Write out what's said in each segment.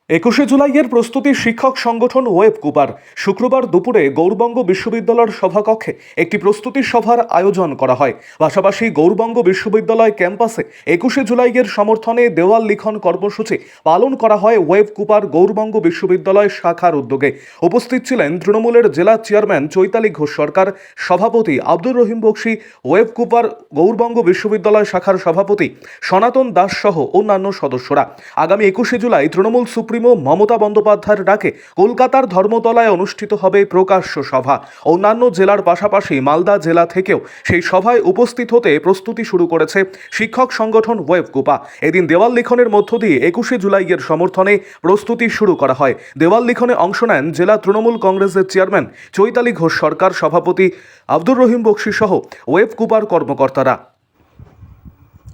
21শে জুলাইয়ের প্রস্তুতি শিক্ষক সংগঠন ওয়েব কুপার শুক্রবার দুপুরে গৌরবঙ্গ বিশ্ববিদ্যালয়ের সভাকক্ষে একটি প্রস্তুতি সভার আয়োজন করা হয়। পাশাপাশি গৌরবঙ্গ বিশ্ববিদ্যালয় ক্যাম্পাসে 21শে জুলাইয়ের সমর্থনে দেওয়াল লিখন কর্মসূচি পালন করা হয় ওয়েব কুপার গৌরবঙ্গ বিশ্ববিদ্যালয় শাখার উদ্যোগে। উপস্থিত ছিলেন তৃণমূলের জেলা চেয়ারম্যান চৈতালি ঘোষ সরকার, সভাপতি আব্দুর রহিম বক্সি, ওয়েব কুপার গৌরবঙ্গ বিশ্ববিদ্যালয় শাখার সভাপতি সনাতন দাস সহ অন্যান্য সদস্যরা। আগামী 21শে জুলাই তৃণমূল সুপ্রিমো মমতা বন্দ্যোপাধ্যায়ের ডাকে কলকাতার ধর্মতলায় অনুষ্ঠিত হবে প্রকাশ্য সভা। অন্যান্য জেলার পাশাপাশি মালদা জেলা থেকেও সেই সভায় উপস্থিত হতে প্রস্তুতি শুরু করেছে শিক্ষক সংগঠন ওয়েব কুপা। এদিন দেওয়াল লিখনের মধ্য দিয়ে 21শে জুলাইয়ের সমর্থনে প্রস্তুতি শুরু করা হয়। দেওয়াল লিখনে অংশ নেন জেলা তৃণমূল কংগ্রেসের চেয়ারম্যান চৈতালি ঘোষ সরকার, সভাপতি আব্দুর রহিম বক্সি সহ ওয়েব কুপার কর্মকর্তারা।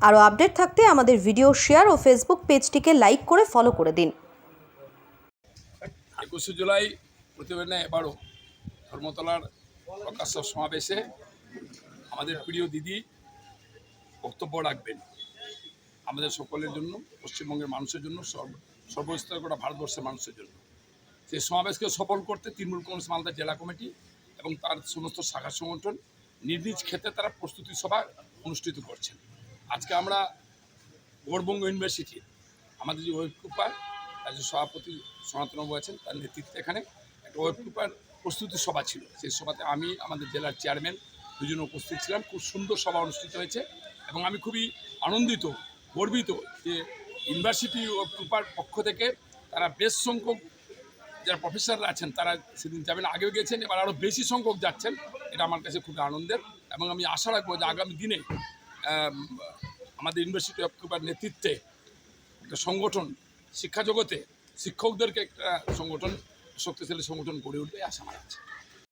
আরও আপডেট থাকতে আমাদের ভিডিও শেয়ার ও ফেসবুক পেজটিকে লাইক করে ফলো করে দিন। 21শে জুলাই প্রতিবেদনে এবারও ধর্মতলার প্রকাশ্য সমাবেশে আমাদের প্রিয় দিদি বক্তব্য রাখবেন আমাদের সকলের জন্য, পশ্চিমবঙ্গের মানুষের জন্য, সর্বস্তরের গোটা ভারতবর্ষের মানুষের জন্য। সেই সমাবেশকে সফল করতে তৃণমূল কংগ্রেস মালদা জেলা কমিটি এবং তার সমস্ত শাখা সংগঠন নিজ নিজ ক্ষেত্রে তারা প্রস্তুতি সভা অনুষ্ঠিত করছেন। আজকে আমরা গৌরবঙ্গ ইউনিভার্সিটি আমাদের যে ওয়েব কুপার রাজ্য সভাপতি সনাতনবাবু আছেন, তার নেতৃত্বে এখানে একটা ওয়েব কুপার প্রস্তুতি সভা ছিল। সেই সভাতে আমি, আমাদের জেলার চেয়ারম্যান দুজন উপস্থিত ছিলাম। খুব সুন্দর সভা অনুষ্ঠিত হয়েছে এবং আমি খুবই আনন্দিত, গর্বিত যে ইউনিভার্সিটি ওয়েব কুপার পক্ষ থেকে তারা বেশ সংখ্যক যারা প্রফেসররা আছেন তারা সেদিন যাবেন, আগেও গেছেন, এবার আরও বেশি সংখ্যক যাচ্ছেন। এটা আমার কাছে খুবই আনন্দের এবং আমি আশা রাখবো যে আগামী দিনে আমাদের ইউনিভার্সিটি ওয়েব কুপার নেতৃত্বে একটা সংগঠন শিক্ষা জগতে শিক্ষকদেরকে একটা সংগঠন, শক্তিশালী সংগঠন গড়ে উঠবে আশা আমার আছে।